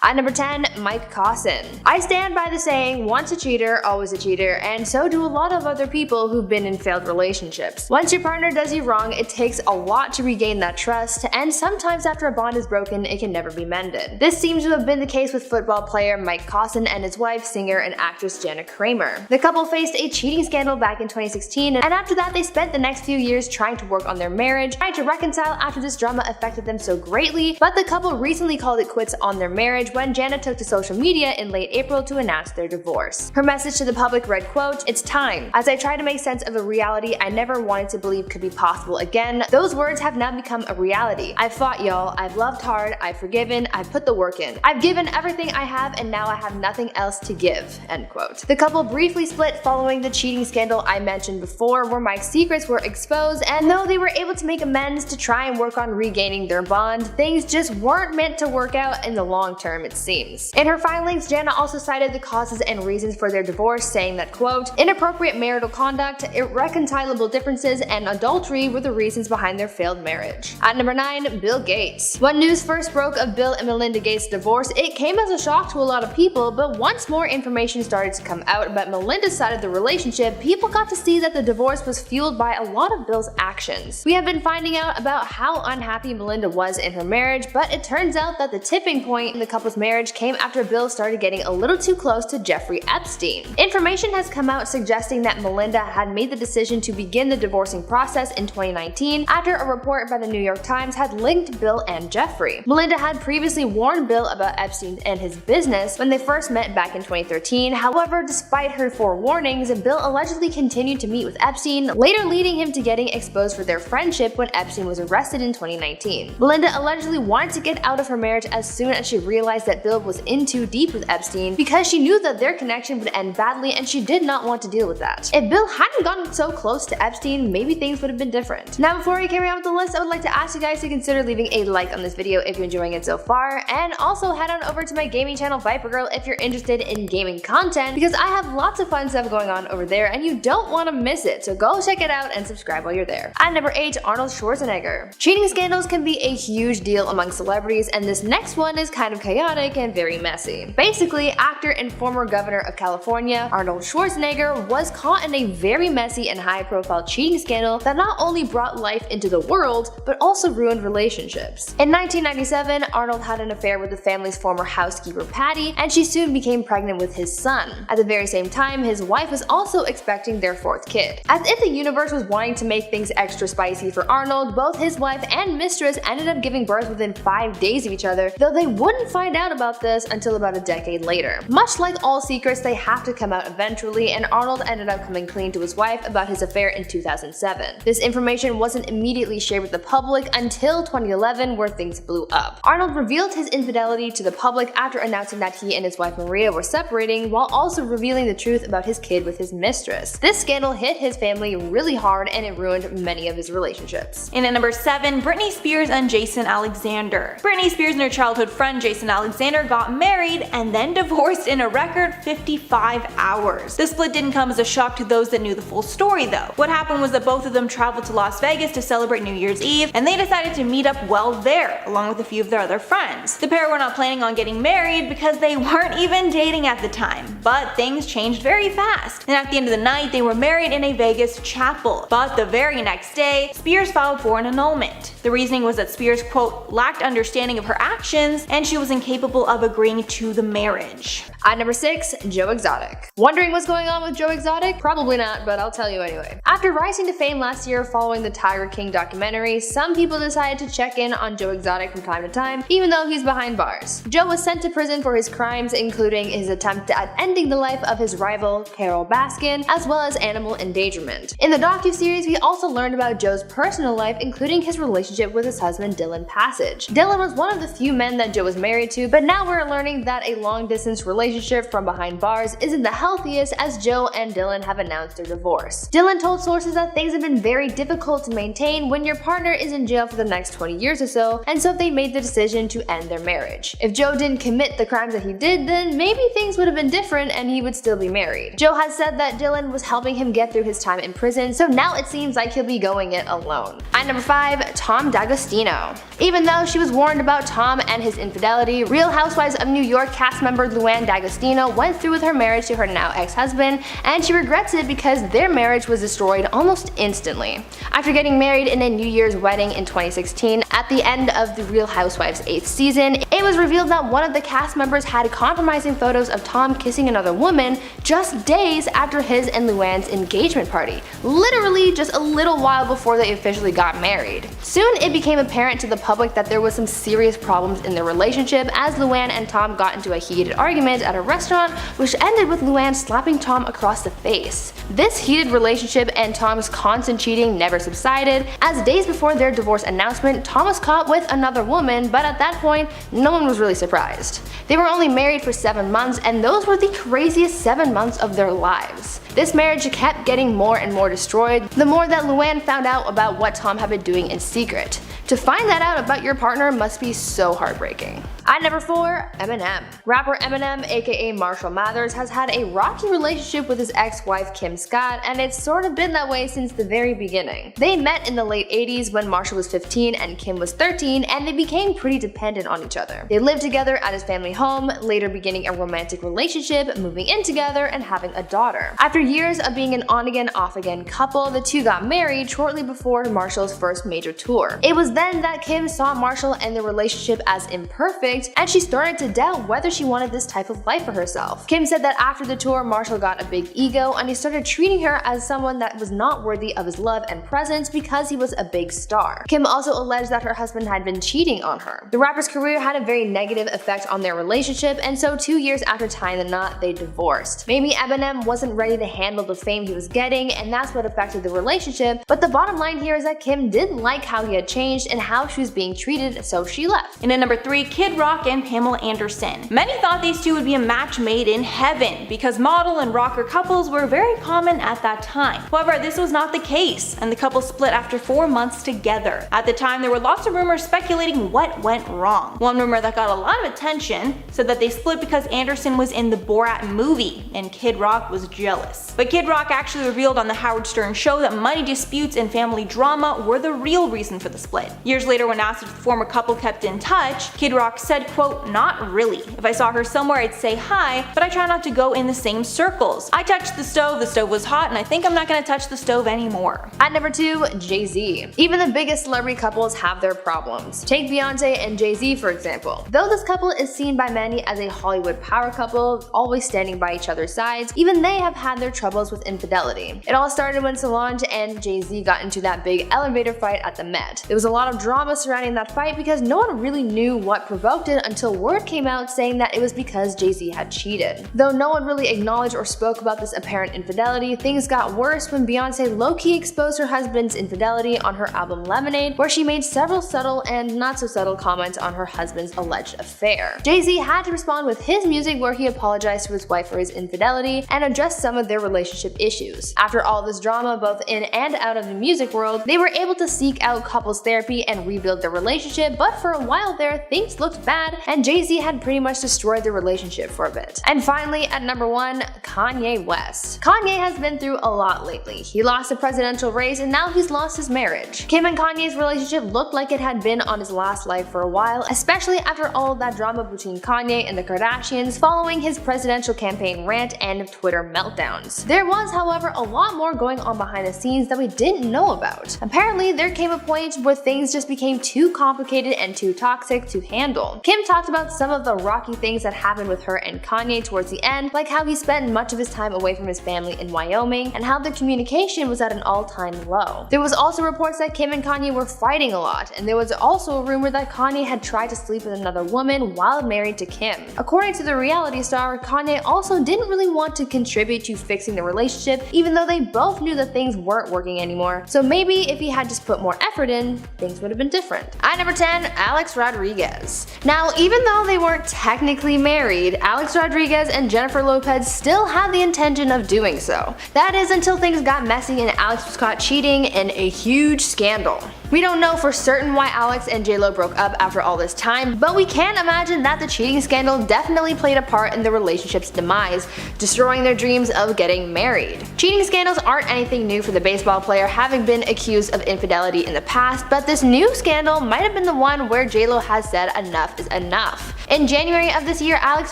At number 10, Mike Caussin. I stand by the saying, once a cheater, always a cheater, and so do a lot of other people who've been in failed relationships. Once your partner does you wrong, it takes a lot to regain that trust, and sometimes after a bond is broken, it can never be mended. This seems to have been the case with football player Mike Caussin and his wife, singer and actress Jana Kramer. The couple faced a cheating scandal back in 2016, and after that they spent the next few years trying to work on their marriage, trying to reconcile after this drama affected them so greatly, but the couple recently called it quits on their marriage when Jana took to social media in late April to announce their divorce. Her message to the public read, quote, "It's time. As I try to make sense of a reality I never wanted to believe could be possible again, those words have now become a reality. I've fought, y'all. I've loved hard. I've forgiven. I've put the work in. I've given everything I have, and now I have nothing else to give." End quote. The couple briefly split following the cheating scandal I mentioned before, where Mike's secrets were exposed, and though they were able to make amends to try and work on regaining their bond, things just weren't meant to work out in the long term, it seems. In her filings, Jana also cited the causes and reasons for their divorce, saying that, quote, "Inappropriate marital conduct, irreconcilable differences, and adultery were the reasons behind their failed marriage." At number 9, Bill Gates. When news first broke of Bill and Melinda Gates' divorce, it came as a shock to a lot of people, but once more information started to come out about Melinda's side of the relationship, people got to see that the divorce was fueled by a lot of Bill's actions. We have been finding out about how unhappy Melinda was in her marriage, but it turns out that the tipping point in the couple's marriage came after Bill started getting a little too close to Jeffrey Epstein. Information has come out suggesting that Melinda had made the decision to begin the divorcing process in 2019 after a report by the New York Times had linked Bill and Jeffrey. Melinda had previously warned Bill about Epstein and his business when they first met back in 2013. However, despite her forewarnings, Bill allegedly continued to meet with Epstein, later leading him to getting exposed for their friendship when Epstein was arrested in 2019. Melinda allegedly wanted to get out of her marriage as soon as she realized that Bill was in too deep with Epstein because she knew that their connection would end badly and she did not want to deal with that. If Bill hadn't gotten so close to Epstein, maybe things would have been different. Now, before we carry on with the list, I would like to ask you guys to consider leaving a like on this video if you're enjoying it so far, and also head on over to my gaming channel Viper Girl if you're interested in gaming content, because I have lots of fun stuff going on over there and you don't want to miss it, so go check it out and subscribe while you're there. At number 8, Arnold Schwarzenegger. Cheating scandals can be a huge deal among celebrities, and this next one is kind of chaotic and very messy. Basically, actor and former governor of California, Arnold Schwarzenegger, was caught in a very messy and high-profile cheating scandal that not only brought life into the world, but also ruined relationships. In 1997, Arnold had an affair with the family's former housekeeper Patty, and she soon became pregnant with his son. At the very same time, his wife was also expecting their 4th kid. As if the universe was wanting to make things extra spicy for Arnold, both his wife and mistress ended up giving birth within 5 days of each other, though they wouldn't find out about this until about a decade later. Much like all secrets, they have to come out eventually, and Arnold ended up coming clean to his wife about his affair in 2007. This information wasn't immediately shared with the public until 2011, where things blew up. Arnold revealed his infidelity to the public after announcing that he and his wife Maria were separating, while also revealing the truth about his kid with his mistress. This scandal hit his family really hard, and it ruined many of his relationships. And at number 7, Britney Spears and Jason Alexander. Britney Spears and her childhood friend Jason Alexander got married and then divorced in a record 55 hours. The split didn't come as a shock to those that knew the full story though. What happened was that both of them traveled to Las Vegas to celebrate New Year's Eve, and they decided to meet up well there, along with a few of their other friends. The pair were not planning on getting married because they weren't even dating at the time, but things changed very fast. And at the end of the night, they were married in a Vegas chapel. But the very next day, Spears filed for an annulment. The reasoning was that Spears, quote, lacked understanding of her actions and she was incapable of agreeing to the marriage. At number 6, Joe Exotic. Wondering what's going on with Joe Exotic? Probably not, but I'll tell you anyway. After rising to fame last year following the Tiger King documentary, some people decided to check in on Joe Exotic from time to time, even though he's behind bars. Joe was sent to prison for his crimes, including his attempt at ending the life of his rival, Carol Baskin, as well as animal endangerment. In the docuseries, we also learned about Joe's personal life, including his relationship with his husband Dylan Passage. Dylan was one of the few men that Joe was married to, but now we're learning that a long-distance relationship from behind bars isn't the healthiest, as Joe and Dylan have announced their divorce. Dylan told sources that things have been very difficult to maintain when your partner is in jail for the next 20 years or so, and so they made the decision to end their marriage. If Joe didn't commit the crimes that he did, then maybe things would have been different and he would still be married. Joe has said that Dylan was helping him get through his time in prison, so now it seems like he'll be going it alone. At number 5, Tom D'Agostino. Even though she was warned about Tom and his infidelity, Real Housewives of New York cast member Luann D'Agostino went through with her marriage to her now ex-husband, and she regrets it because their marriage was destroyed almost instantly. After getting married in a New Year's wedding in 2016, at the end of the Real Housewives 8th season, it was revealed that one of the cast members had compromising photos of Tom kissing another woman just days after his and Luann's engagement party, literally just a little while before they officially got married. Soon it became apparent to the public that there was some serious problems in their relationship as Luann and Tom got into a heated argument at a restaurant, which ended with Luann slapping Tom across the face. This heated relationship and Tom's constant cheating never subsided, as days before their divorce announcement, Tom was caught with another woman, but at that point, no one was really surprised. They were only married for 7 months, and those were the craziest 7 months of their lives. This marriage kept getting more and more destroyed the more that Luann found out about what Tom had been doing in secret. To find that out about your partner must be so heartbreaking. At number 4, Eminem. Rapper Eminem, aka Marshall Mathers, has had a rocky relationship with his ex-wife Kim Scott, and it's sort of been that way since the very beginning. They met in the late 80s when Marshall was 15 and Kim was 13, and they became pretty dependent on each other. They lived together at his family home, later beginning a romantic relationship, moving in together, and having a daughter. After years of being an on-again, off-again couple, the two got married shortly before Marshall's first major tour. It was then that Kim saw Marshall and their relationship as imperfect, and she started to doubt whether she wanted this type of life for herself. Kim said that after the tour, Marshall got a big ego and he started treating her as someone that was not worthy of his love and presence because he was a big star. Kim also alleged that her husband had been cheating on her. The rapper's career had a very negative effect on their relationship, and so 2 years after tying the knot, they divorced. Maybe Eminem wasn't ready to handle the fame he was getting, and that's what affected the relationship, but the bottom line here is that Kim didn't like how he had changed and how she was being treated, so she left. And at number 3, Kid Rock and Pamela Anderson. Many thought these two would be a match made in heaven because model and rocker couples were very common at that time. However, this was not the case, and the couple split after 4 months together. At the time, there were lots of rumors speculating what went wrong. One rumor that got a lot of attention said that they split because Anderson was in the Borat movie and Kid Rock was jealous. But Kid Rock actually revealed on the Howard Stern show that money disputes and family drama were the real reason for the split. Years later, when asked if the former couple kept in touch, Kid Rock said, quote, "Not really. If I saw her somewhere, I'd say hi, but I try not to go in the same circles. I touched the stove was hot, and I think I'm not gonna touch the stove anymore." At number 2, Jay-Z. Even the biggest celebrity couples have their problems. Take Beyonce and Jay-Z for example. Though this couple is seen by many as a Hollywood power couple, always standing by each other's sides, even they have had their troubles with infidelity. It all started when Solange and Jay-Z got into that big elevator fight at the Met. There was a lot of drama surrounding that fight because no one really knew what provoked it until word came out saying that it was because Jay-Z had cheated. Though no one really acknowledged or spoke about this apparent infidelity, things got worse when Beyonce low-key exposed her husband's infidelity on her album Lemonade, where she made several subtle and not so subtle comments on her husband's alleged affair. Jay-Z had to respond with his music where he apologized to his wife for his infidelity and addressed some of their relationship issues. After all this drama both in and out of the music world, they were able to seek out couples therapy and rebuild their relationship, but for a while there, things looked bad and Jay-Z had pretty much destroyed their relationship for a bit. And finally, at number 1, Kanye West. Kanye has been through a lot lately. He lost the presidential race and now he's lost his marriage. Kim and Kanye's relationship looked like it had been on his last life for a while, especially after all of that drama between Kanye and the Kardashians following his presidential campaign rant and Twitter meltdowns. There was, however, a lot more going on behind the scenes that we didn't know about. Apparently, there came a point where things just became too complicated and too toxic to handle. Kim talked about some of the rocky things that happened with her and Kanye towards the end, like how he spent much of his time away from his family in Wyoming and how the communication was at an all-time low. There was also reports that Kim and Kanye were fighting a lot, and there was also a rumor that Kanye had tried to sleep with another woman while married to Kim. According to the reality star, Kanye also didn't really want to contribute to fixing the relationship, even though they both knew that things weren't working anymore. So maybe if he had just put more effort in, things would have been different. At number 10, Alex Rodriguez. Now, even though they weren't technically married, Alex Rodriguez and Jennifer Lopez still had the intention of doing so. That is until things got messy and Alex was caught cheating in a huge scandal. We don't know for certain why Alex and J.Lo broke up after all this time, but we can imagine that the cheating scandal definitely played a part in the relationship's demise, destroying their dreams of getting married. Cheating scandals aren't anything new for the baseball player, having been accused of infidelity in the past, but this new scandal might have been the one where J.Lo has said enough is enough. In January of this year, Alex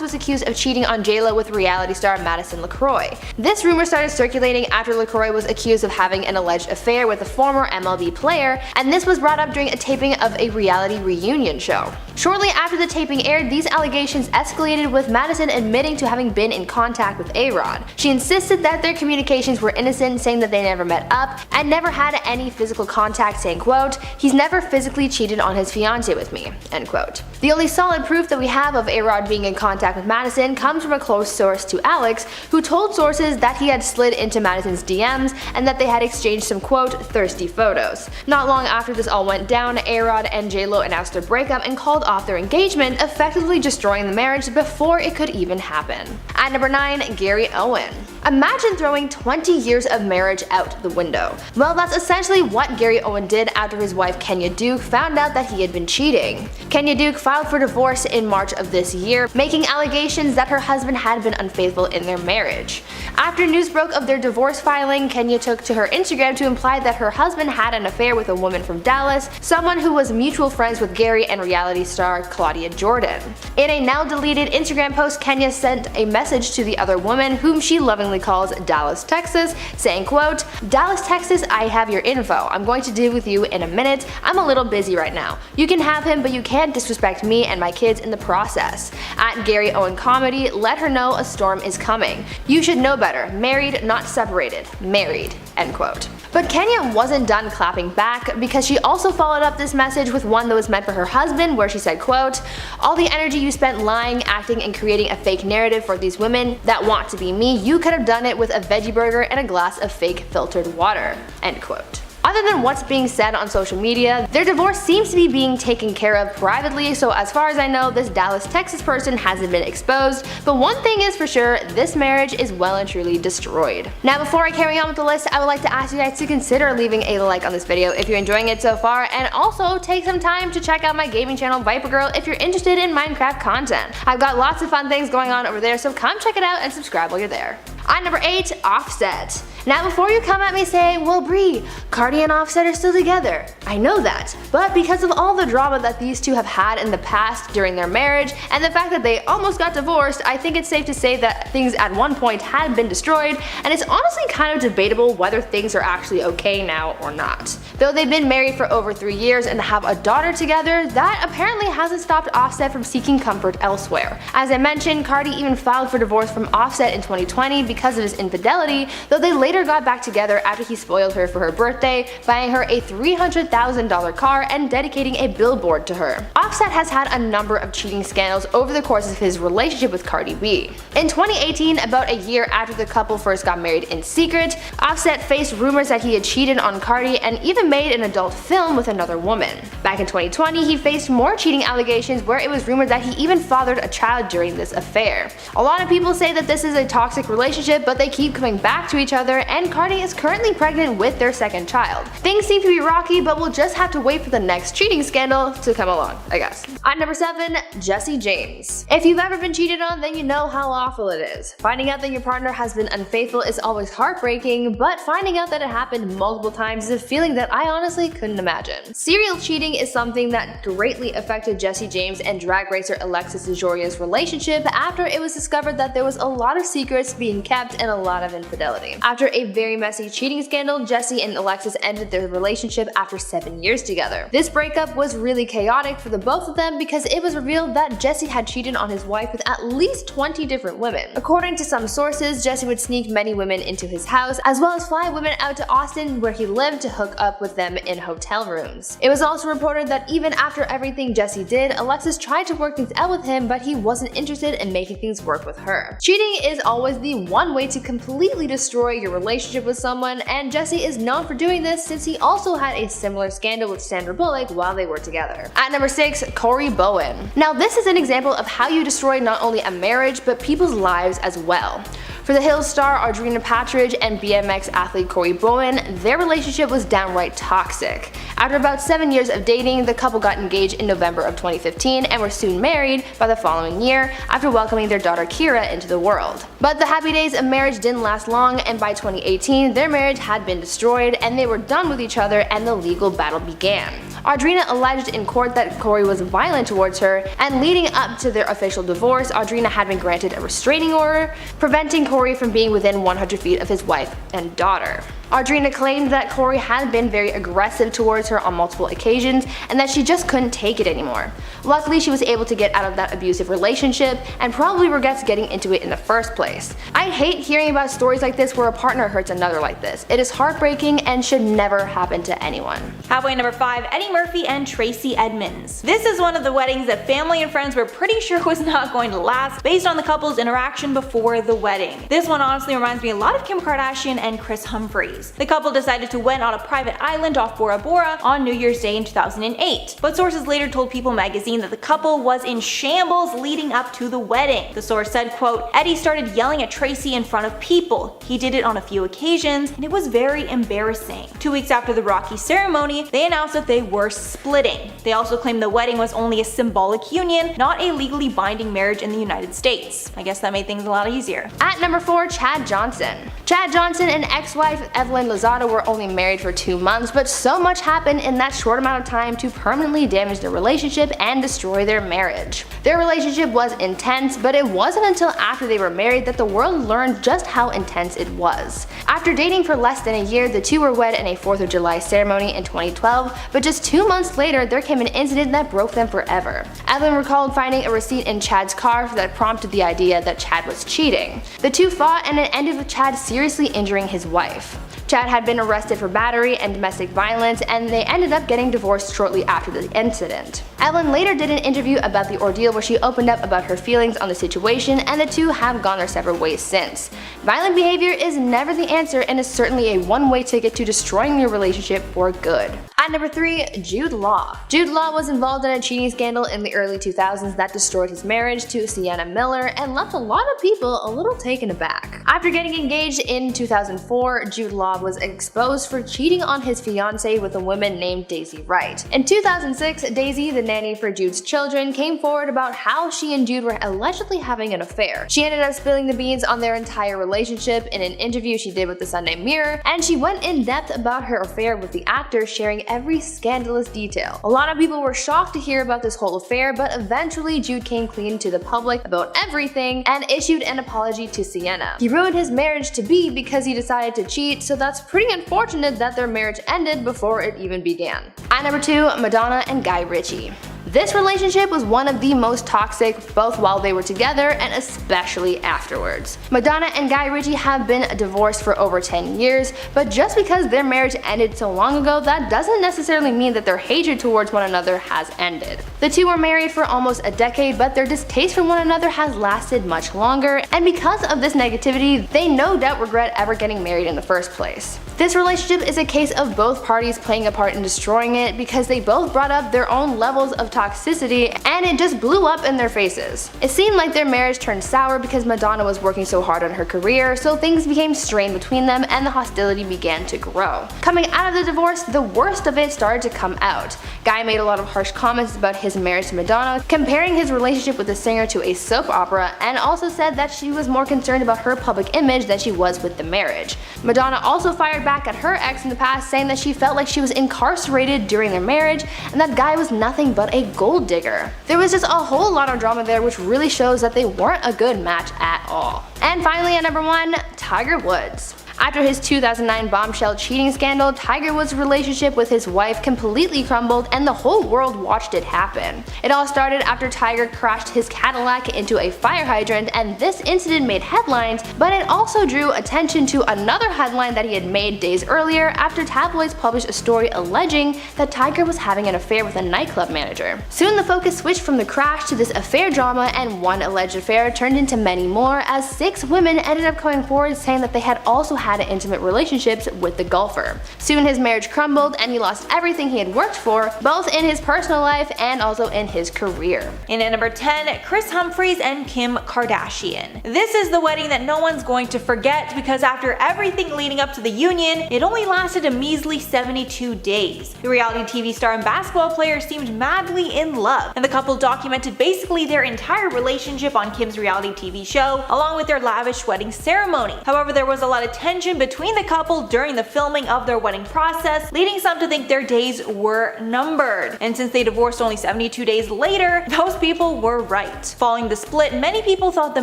was accused of cheating on J.Lo with reality star Madison LaCroix. This rumor started circulating after LaCroix was accused of having an alleged affair with a former MLB player, and this was brought up during a taping of a reality reunion show. Shortly after the taping aired, these allegations escalated, with Madison admitting to having been in contact with A-Rod. She insisted that their communications were innocent, saying that they never met up and never had any physical contact, saying, quote, "He's never physically cheated on his fiancée with me," end quote. The only solid proof that we have of A-Rod being in contact with Madison comes from a close source to Alex, who told sources that he had slid into Madison's DMs and that they had exchanged some, quote, "thirsty photos." Not long after this all went down, A-Rod and J.Lo announced their breakup and called off their engagement, effectively destroying the marriage before it could even happen. At number 9, Gary Owen. Imagine throwing 20 years of marriage out the window. Well, that's essentially what Gary Owen did after his wife Kenya Duke found out that he had been cheating. Kenya Duke filed for divorce in March of this year, making allegations that her husband had been unfaithful in their marriage. After news broke of their divorce filing, Kenya took to her Instagram to imply that her husband had an affair with a woman from Dallas, someone who was mutual friends with Gary and reality star Claudia Jordan. In a now deleted Instagram post, Kenya sent a message to the other woman, whom she lovingly calls Dallas, Texas, saying, quote, "Dallas, Texas, I have your info. I'm going to deal with you in a minute. I'm a little busy right now. You can have him, but you can't disrespect me and my kids in the process." At Gary Owen Comedy, let her know a storm is coming. You should know better. Married, not separated. Married, end quote. But Kenya wasn't done clapping back, because she also followed up this message with one that was meant for her husband, where she said, quote, "All the energy you spent lying, acting, and creating a fake narrative for these women that want to be me, you could have done it with a veggie burger and a glass of fake filtered water," end quote. Other than what's being said on social media, their divorce seems to be being taken care of privately, so as far as I know, this Dallas, Texas person hasn't been exposed, but one thing is for sure, this marriage is well and truly destroyed. Now, before I carry on with the list, I would like to ask you guys to consider leaving a like on this video if you're enjoying it so far, and also take some time to check out my gaming channel Viper Girl if you're interested in Minecraft content. I've got lots of fun things going on over there, so come check it out and subscribe while you're there. At number 8, Offset. Now, before you come at me saying, "Well, Brie, Cardi and Offset are still together," I know that, but because of all the drama that these two have had in the past during their marriage, and the fact that they almost got divorced, I think it's safe to say that things at one point had been destroyed, and it's honestly kind of debatable whether things are actually okay now or not. Though they've been married for over 3 years and have a daughter together, that apparently hasn't stopped Offset from seeking comfort elsewhere. As I mentioned, Cardi even filed for divorce from Offset in 2020 because of his infidelity, though they later got back together after he spoiled her for her birthday, buying her a $300,000 car and dedicating a billboard to her. Offset has had a number of cheating scandals over the course of his relationship with Cardi B. In 2018, about a year after the couple first got married in secret, Offset faced rumors that he had cheated on Cardi and even made an adult film with another woman. Back in 2020, he faced more cheating allegations, where it was rumored that he even fathered a child during this affair. A lot of people say that this is a toxic relationship, but they keep coming back to each other, and Cardi is currently pregnant with their second child. Things seem to be rocky, but we'll just have to wait for the next cheating scandal to come along, I guess. At number 7, Jesse James. If you've ever been cheated on, then you know how awful it is. Finding out that your partner has been unfaithful is always heartbreaking, but finding out that it happened multiple times is a feeling that I honestly couldn't imagine. Serial cheating is something that greatly affected Jesse James and drag racer Alexis DeJourian's relationship after it was discovered that there was a lot of secrets being kept and a lot of infidelity. After a very messy cheating scandal, Jesse and Alexis ended their relationship after 7 years together. This breakup was really chaotic for the both of them, because it was revealed that Jesse had cheated on his wife with at least 20 different women. According to some sources, Jesse would sneak many women into his house, as well as fly women out to Austin, where he lived, to hook up with them in hotel rooms. It was also reported that even after everything Jesse did, Alexis tried to work things out with him, but he wasn't interested in making things work with her. Cheating is always the one way to completely destroy your relationship with someone, and Jesse is known for doing this since he also had a similar scandal with Sandra Bullock while they were together. At number 6, Corey Bowen. Now, this is an example of how you destroy not only a marriage, but people's lives as well. For the Hills star Audrina Patridge and BMX athlete Corey Bowen, their relationship was downright toxic. After about 7 years of dating, the couple got engaged in November of 2015 and were soon married by the following year after welcoming their daughter Kira into the world. But the happy days of marriage didn't last long, and by 2018 their marriage had been destroyed and they were done with each other and the legal battle began. Audrina alleged in court that Corey was violent towards her, and leading up to their official divorce, Audrina had been granted a restraining order, preventing Corey from being within 100 feet of his wife and daughter. Audrina claimed that Corey had been very aggressive towards her on multiple occasions and that she just couldn't take it anymore. Luckily, she was able to get out of that abusive relationship and probably regrets getting into it in the first place. I hate hearing about stories like this where a partner hurts another like this. It is heartbreaking and should never happen to anyone. Halfway number 5, Eddie Murphy and Tracy Edmonds. This is one of the weddings that family and friends were pretty sure was not going to last based on the couple's interaction before the wedding. This one honestly reminds me a lot of Kim Kardashian and Kris Humphries. The couple decided to wed on a private island off Bora Bora on New Year's Day in 2008, but sources later told People magazine that the couple was in shambles leading up to the wedding. The source said, quote, Eddie started yelling at Tracy in front of people. He did it on a few occasions, and it was very embarrassing. 2 weeks after the Rocky ceremony, they announced that they were splitting. They also claimed the wedding was only a symbolic union, not a legally binding marriage in the United States. I guess that made things a lot easier. At number 4, Chad Johnson. Chad Johnson and ex-wife Evelyn Lozada were only married for 2 months, but so much happened in that short amount of time to permanently damage their relationship and destroy their marriage. Their relationship was intense, but it wasn't until after they were married that the world learned just how intense it was. After dating for less than a year, the two were wed in a 4th of July ceremony in 2012, but just 2 months later there came an incident that broke them forever. Evelyn recalled finding a receipt in Chad's car that prompted the idea that Chad was cheating. The two fought and it ended with Chad seriously injuring his wife. Chad had been arrested for battery and domestic violence, and they ended up getting divorced shortly after the incident. Evelyn later did an interview about the ordeal where she opened up about her feelings on the situation, and the two have gone their separate ways since. Violent behavior is never the answer and is certainly a one-way ticket to destroying your relationship for good. At number 3, Jude Law. Jude Law was involved in a cheating scandal in the early 2000s that destroyed his marriage to Sienna Miller and left a lot of people a little taken aback. After getting engaged in 2004, Jude Law was exposed for cheating on his fiancée with a woman named Daisy Wright. In 2006, Daisy, the nanny for Jude's children, came forward about how she and Jude were allegedly having an affair. She ended up spilling the beans on their entire relationship in an interview she did with the Sunday Mirror, and she went in depth about her affair with the actor, sharing every scandalous detail. A lot of people were shocked to hear about this whole affair, but eventually Jude came clean to the public about everything and issued an apology to Sienna. He ruined his marriage to be because he decided to cheat, so that's pretty unfortunate that their marriage ended before it even began. At number 2, Madonna and Guy Ritchie. This relationship was one of the most toxic, both while they were together and especially afterwards. Madonna and Guy Ritchie have been divorced for over 10 years, but just because their marriage ended so long ago, that doesn't necessarily mean that their hatred towards one another has ended. The two were married for almost a decade, but their distaste for one another has lasted much longer, and because of this negativity, they no doubt regret ever getting married in the first place. This relationship is a case of both parties playing a part in destroying it because they both brought up their own levels of toxicity and it just blew up in their faces. It seemed like their marriage turned sour because Madonna was working so hard on her career, so things became strained between them and the hostility began to grow. Coming out of the divorce, the worst of it started to come out. Guy made a lot of harsh comments about his marriage to Madonna, comparing his relationship with the singer to a soap opera, and also said that she was more concerned about her public image than she was with the marriage. Madonna also fired back at her ex in the past, saying that she felt like she was incarcerated during their marriage and that Guy was nothing but a gold digger. There was just a whole lot of drama there, which really shows that they weren't a good match at all. And finally at number 1, Tiger Woods. After his 2009 bombshell cheating scandal, Tiger Woods' relationship with his wife completely crumbled and the whole world watched it happen. It all started after Tiger crashed his Cadillac into a fire hydrant, and this incident made headlines, but it also drew attention to another headline that he had made days earlier after tabloids published a story alleging that Tiger was having an affair with a nightclub manager. Soon the focus switched from the crash to this affair drama, and one alleged affair turned into many more as 6 women ended up coming forward saying that they had also had had intimate relationships with the golfer. Soon his marriage crumbled and he lost everything he had worked for, both in his personal life and also in his career. In at number 10, Kris Humphries and Kim Kardashian. This is the wedding that no one's going to forget because after everything leading up to the union, it only lasted a measly 72 days. The reality TV star and basketball player seemed madly in love, and the couple documented basically their entire relationship on Kim's reality TV show, along with their lavish wedding ceremony. However, there was a lot of tension between the couple during the filming of their wedding process, leading some to think their days were numbered. And since they divorced only 72 days later, those people were right. Following the split, many people thought the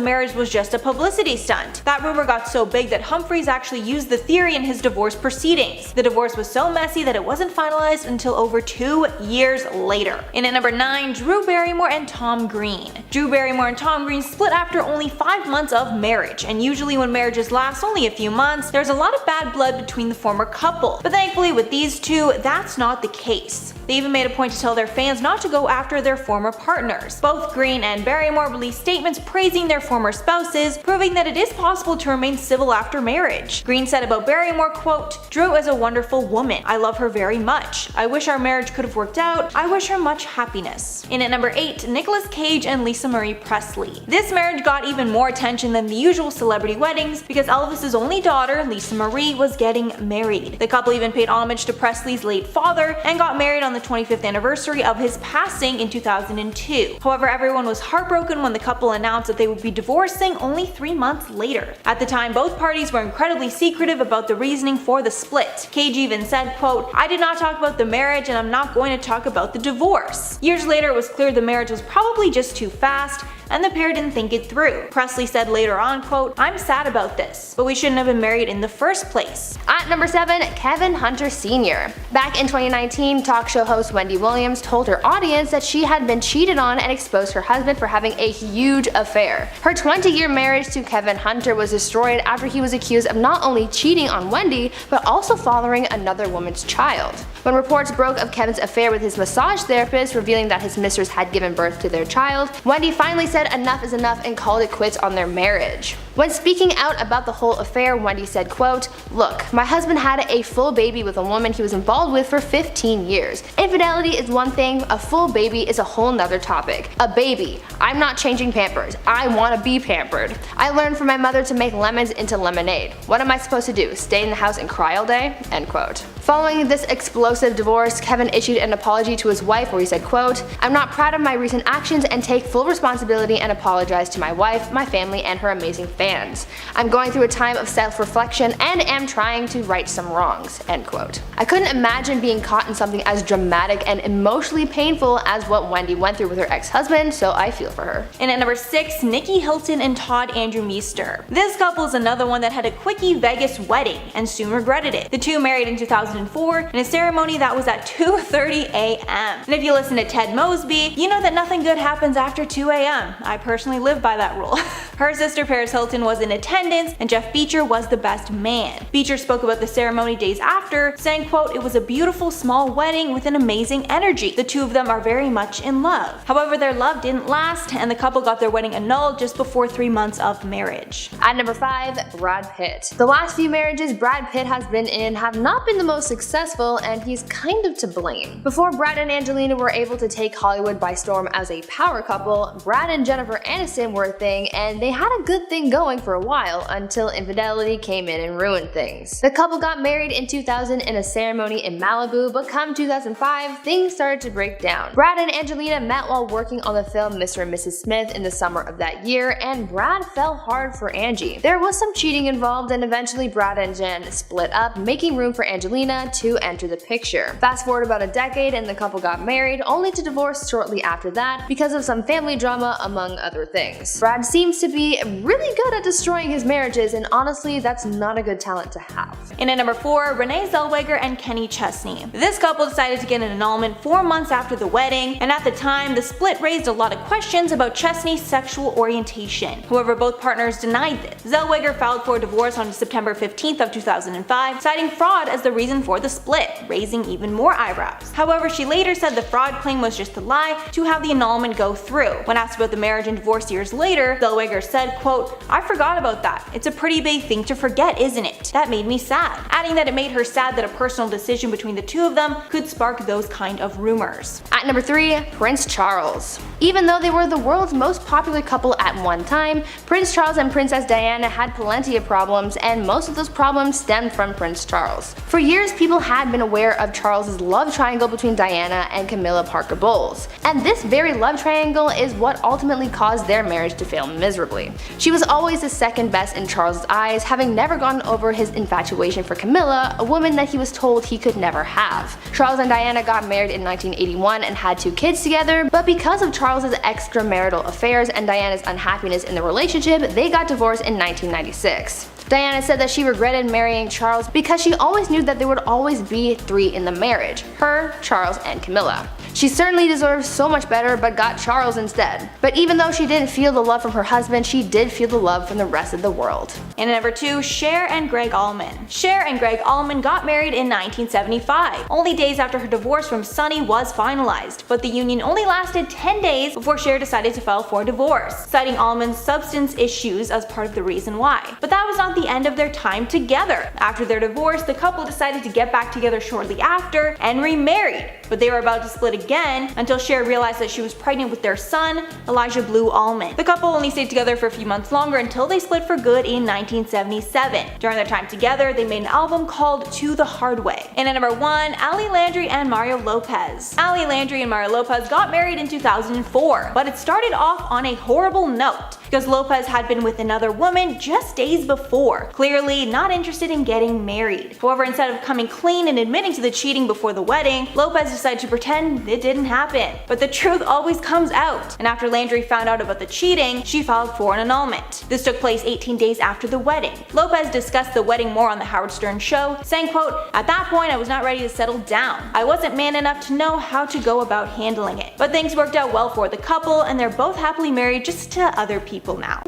marriage was just a publicity stunt. That rumor got so big that Humphries actually used the theory in his divorce proceedings. The divorce was so messy that it wasn't finalized until over 2 years later. In at number 9, Drew Barrymore and Tom Green. Drew Barrymore and Tom Green split after only 5 months of marriage, and usually when marriages last only a few months, there's a lot of bad blood between the former couple. But thankfully with these two, that's not the case. They even made a point to tell their fans not to go after their former partners. Both Green and Barrymore released statements praising their former spouses, proving that it is possible to remain civil after marriage. Green said about Barrymore, quote, "Drew is a wonderful woman. I love her very much. I wish our marriage could have worked out. I wish her much happiness." In at number 8, Nicolas Cage and Lisa Marie Presley. This marriage got even more attention than the usual celebrity weddings because Elvis's only daughter, Lisa Marie, was getting married. The couple even paid homage to Presley's late father and got married on the 25th anniversary of his passing in 2002. However, everyone was heartbroken when the couple announced that they would be divorcing only 3 months later. At the time, both parties were incredibly secretive about the reasoning for the split. Cage even said, quote, "I did not talk about the marriage and I'm not going to talk about the divorce." Years later, it was clear the marriage was probably just too fast, and the pair didn't think it through. Presley said later on, quote, "I'm sad about this, but we shouldn't have been married in the first place." At number 7, Kevin Hunter Sr. Back in 2019, talk show host Wendy Williams told her audience that she had been cheated on and exposed her husband for having a huge affair. Her 20-year marriage to Kevin Hunter was destroyed after he was accused of not only cheating on Wendy, but also fathering another woman's child. When reports broke of Kevin's affair with his massage therapist, revealing that his mistress had given birth to their child, Wendy finally said enough is enough and called it quits on their marriage. When speaking out about the whole affair, Wendy said, quote, "Look, my husband had a full baby with a woman he was involved with for 15 years. Infidelity is one thing, a full baby is a whole nother topic. A baby. I'm not changing Pampers. I want to be pampered. I learned from my mother to make lemons into lemonade. What am I supposed to do? Stay in the house and cry all day?" End quote. Following this explosive divorce, Kevin issued an apology to his wife where he said, quote, "I'm not proud of my recent actions and take full responsibility and apologize to my wife, my family, and her amazing fans. I'm going through a time of self-reflection and am trying to right some wrongs." End quote. I couldn't imagine being caught in something as dramatic and emotionally painful as what Wendy went through with her ex-husband, so I feel for her. And at number 6, Nikki Hilton and Todd Andrew Meester. This couple is another one that had a quickie Vegas wedding and soon regretted it. The two married in 2004 in a ceremony that was at 2:30 a.m. And if you listen to Ted Mosby, you know that nothing good happens after 2 a.m. I personally live by that rule. Her sister Paris Hilton was in attendance and Jeff Beecher was the best man. Beecher spoke about the ceremony days after, saying, quote, "It was a beautiful small wedding with an amazing energy. The two of them are very much in love." However, their love didn't last and the couple got their wedding annulled just before 3 months of marriage. At number 5, Brad Pitt. The last few marriages Brad Pitt has been in have not been the most successful and he's kind of to blame. Before Brad and Angelina were able to take Hollywood by storm as a power couple, Brad and Jennifer Aniston were a thing and they had a good thing going for a while until infidelity came in and ruined things. The couple got married in 2000 in a ceremony in Malibu, but come 2005, things started to break down. Brad and Angelina met while working on the film Mr. and Mrs. Smith in the summer of that year, and Brad fell hard for Angie. There was some cheating involved and eventually Brad and Jen split up, making room for Angelina to enter the picture. Fast forward about a decade and the couple got married, only to divorce shortly after that because of some family drama among other things. Brad seems to be really good at destroying his marriages, and honestly that's not a good talent to have. And at number 4, Renee Zellweger and Kenny Chesney. This couple decided to get an annulment 4 months after the wedding, and at the time the split raised a lot of questions about Chesney's sexual orientation. However, both partners denied this. Zellweger filed for divorce on September 15th of 2005, citing fraud as the reason for the split, raising even more eyebrows. However, she later said the fraud claim was just a lie to have the annulment go through. When asked about the marriage and divorce years later, Zellweger said, quote, "I forgot about that. It's a pretty big thing to forget, isn't it?" quote, "That made me sad," adding that it made her sad that a personal decision between the two of them could spark those kind of rumors. At number 3, Prince Charles. Even though they were the world's most popular couple at one time, Prince Charles and Princess Diana had plenty of problems, and most of those problems stemmed from Prince Charles. For years, people had been aware of Charles's love triangle between Diana and Camilla Parker Bowles, and this very love triangle is what ultimately caused their marriage to fail miserably. She was always the second best in Charles's eyes, having never gotten over his infatuation for Camilla, a woman that he was told he could never have. Charles and Diana got married in 1981 and had 2 kids together, but because of Charles's extramarital affairs and Diana's unhappiness in the relationship, they got divorced in 1996. Diana said that she regretted marrying Charles because she always knew that there would always be 3 in the marriage: her, Charles, and Camilla. She certainly deserved so much better, but got Charles instead. But even though she didn't feel the love from her husband, she did feel the love from the rest of the world. And at number 2, Cher and Greg Allman. Cher and Greg Allman got married in 1975, only days after her divorce from Sonny was finalized, but the union only lasted 10 days before Cher decided to file for divorce, citing Allman's substance issues as part of the reason why. But that was not the end of their time together. After their divorce, the couple decided to get back together shortly after and remarried, but they were about to split again until Cher realized that she was pregnant with their son, Elijah Blue Allman. The couple only stayed together for a few months longer until they split for good in 1977. During their time together, they made an album called To the Hard Way. And at number 1, Ali Landry and Mario Lopez. Ali Landry and Mario Lopez got married in 2004, but it started off on a horrible note, because Lopez had been with another woman just days before, clearly not interested in getting married. However, instead of coming clean and admitting to the cheating before the wedding, Lopez decided to pretend it didn't happen. But the truth always comes out, and after Landry found out about the cheating, she filed for an annulment. This took place 18 days after the wedding. Lopez discussed the wedding more on the Howard Stern show, saying, quote, "At that point I was not ready to settle down. I wasn't man enough to know how to go about handling it. But things worked out well for the couple, and they're both happily married just to other people now."